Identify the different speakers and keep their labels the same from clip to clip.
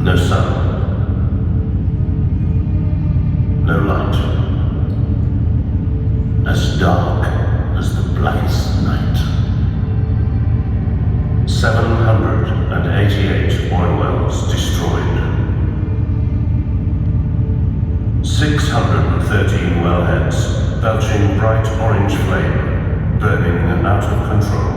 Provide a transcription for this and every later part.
Speaker 1: No sun. No light. As dark as the blackest night. 788 oil wells destroyed. 613 wellheads belching bright orange flame, burning out of control.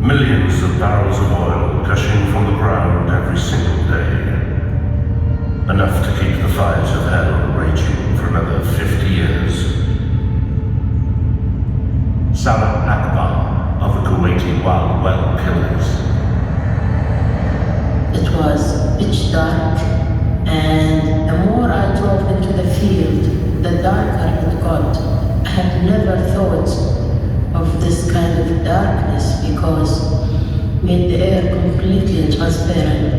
Speaker 1: Millions of barrels of oil gushing from the ground every single day. Enough to keep the fires of hell raging for another 50 years. Salah Akbar of the Kuwaiti wild well killers.
Speaker 2: It was pitch dark, and the more I drove into the field, the darker it got. I had never thought of this kind of darkness because made the air completely transparent.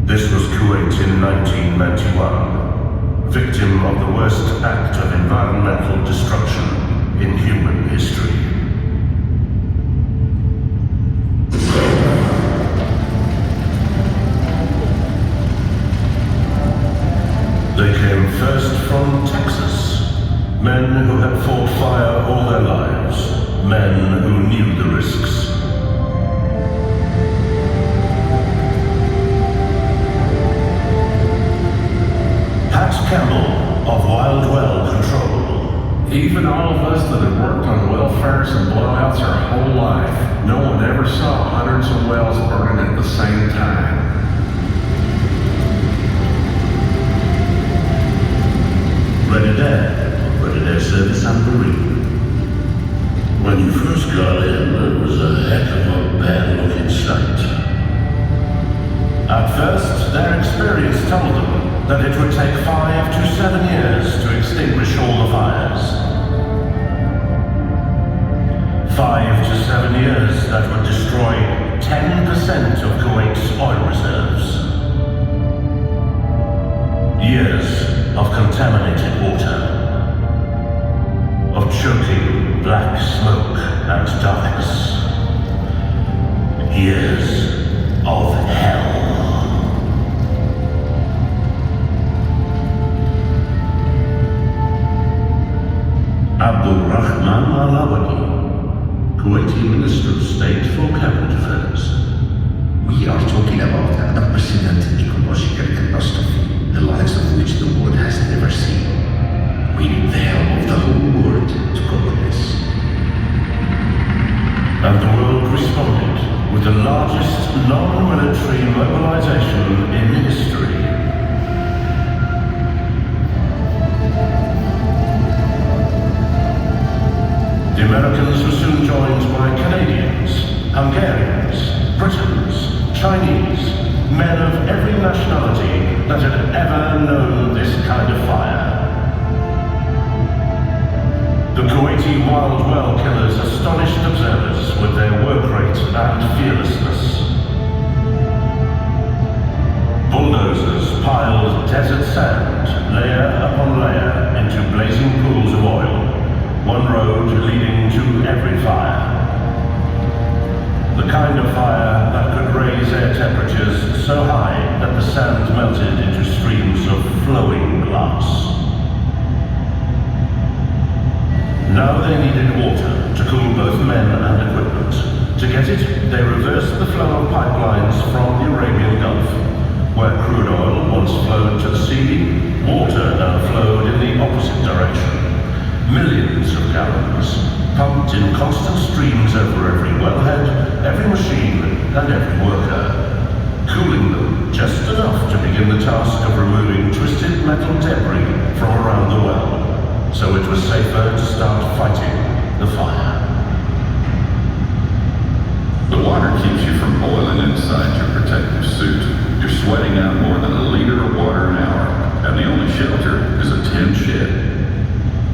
Speaker 1: This was Kuwait in 1991, victim of the worst act of environmental destruction in human history. They came first from Texas. Men who had fought fire all their lives. Men who knew the risks. Pat Campbell of Wild Well Control.
Speaker 3: Even all of us that have worked on welfares and blowouts our whole life, no one ever saw hundreds of wells burning at the same time.
Speaker 1: Ready there service and marine. When you first got in, it was a heck of a bad-looking sight. At first, their experience told them that it would take 5 to 7 years to extinguish all the fires. 5 to 7 years that would destroy 10% of Kuwait's oil reserves. Years of contaminated water. Of choking black smoke and darkness. Years of hell. Abdul Rahman Al-Awadi, Kuwaiti Minister of State for Cabinet Affairs.
Speaker 4: We are talking about an unprecedented ecological catastrophe, the likes of which the world has never seen. We need the help of the whole world to cope with this.
Speaker 1: And the world responded with the largest non-military mobilization in history. The Americans were soon joined by Canadians, Hungarians, Britons, Chinese, men of every nationality that had ever known this kind of fire. The Kuwaiti wild well killers astonished observers with their work rate and fearlessness. Bulldozers piled desert sand, layer upon layer, into blazing pools of oil, one road leading to every fire. The kind of fire that could raise air temperatures so high that the sand melted into streams of flowing glass. Now they needed water to cool both men and equipment. To get it, they reversed the flow of pipelines from the Arabian Gulf. Where crude oil once flowed to the sea, water now flowed in the opposite direction. Millions of gallons, pumped in constant streams over every wellhead, every machine, and every worker. Cooling them just enough to begin the task of removing twisted metal debris from around the well. So it was safer to start fighting the fire.
Speaker 3: The water keeps you from boiling inside your protective suit. You're sweating out more than a liter of water an hour, and the only shelter is a tin shed.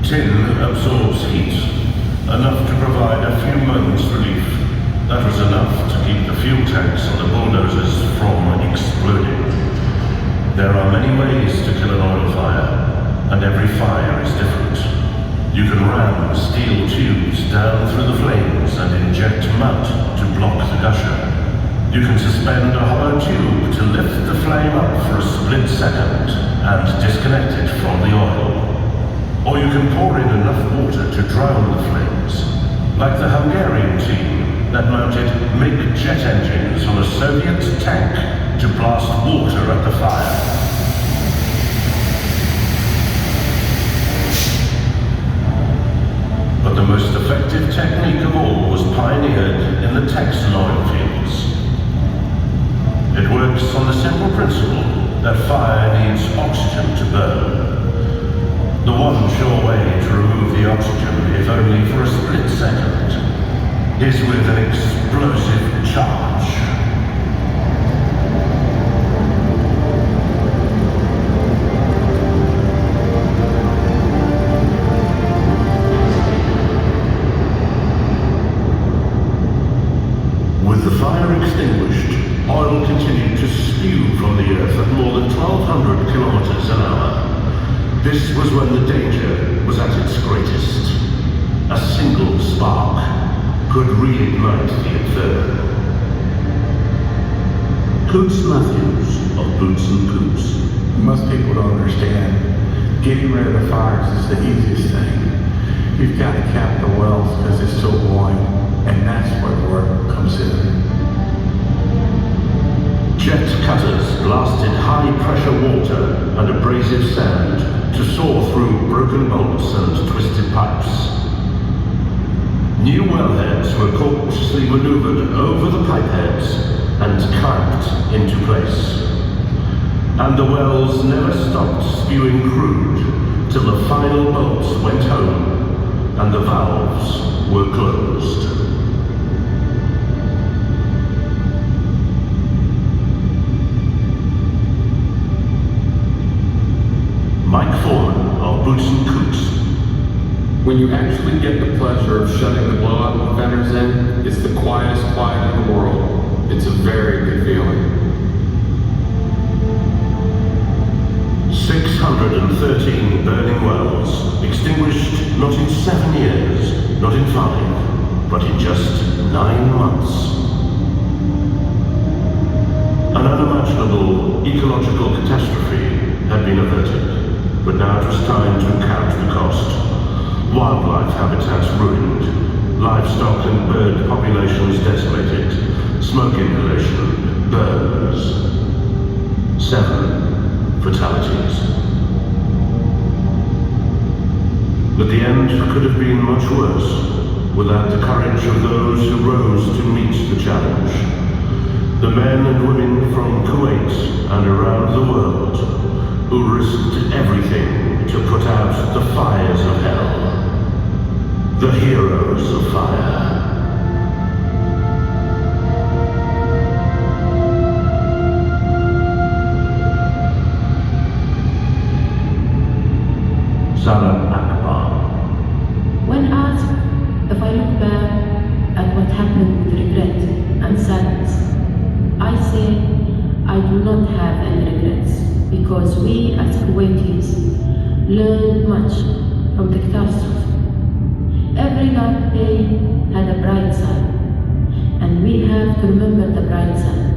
Speaker 1: Tin absorbs heat, enough to provide a few moments relief. That was enough to keep the fuel tanks on the bulldozers from exploding. many ways to kill an oil fire, and every fire is different. You can ram steel tubes down through the flames and inject mud to block the gusher. You can suspend a hollow tube to lift the flame up for a split second and disconnect it from the oil. Or you can pour in enough water to drown the flames, like the Hungarian team that mounted MiG jet engines on a Soviet tank to blast water at the fire. But the most effective technique of all was pioneered in the Texan oil fields. It works on the simple principle that fire needs oxygen to burn. The one sure way to remove the oxygen, if only for a split second, is with an explosive charge. With the fire extinguished, oil continued to spew from the earth at more than 1,200 kilometers an hour. This was when the danger was at its greatest. A single spark could reignite the inferno. Coots Matthews of Boots and Poots.
Speaker 5: Most people don't understand. Getting rid of the fires is the easiest thing. You've got to cap the wells because they're still boiling, and that's where the work comes in.
Speaker 1: Jet cutters blasted high-pressure water and abrasive sand to saw through broken bolts and twisted pipes. New wellheads were cautiously maneuvered over the pipeheads and clamped into place. And the wells never stopped spewing crude till the final bolts went home and the valves were closed. Mike Foreman of Boots and Coots.
Speaker 6: When you actually get the pleasure of shutting the blow-up preventers in, it's the quietest quiet in the world. It's a very good feeling.
Speaker 1: 613 burning wells, extinguished not in 7 years, not in 5, but in just 9 months. An unimaginable ecological catastrophe had been averted, but now it was time to count the cost. Wildlife habitats ruined, livestock and bird populations decimated, smoke inhalation, burns. 7 fatalities. But the end could have been much worse without the courage of those who rose to meet the challenge. The men and women from Kuwait and around the world who risked everything to put out the fires of hell. The heroes of fire. Salah Akbar.
Speaker 2: When asked if I look back at what happened with regret and sadness, I say I do not have any regrets because we as Kuwaitis learned much from the catastrophe. Every dark day had a bright side, and we have to remember the bright side.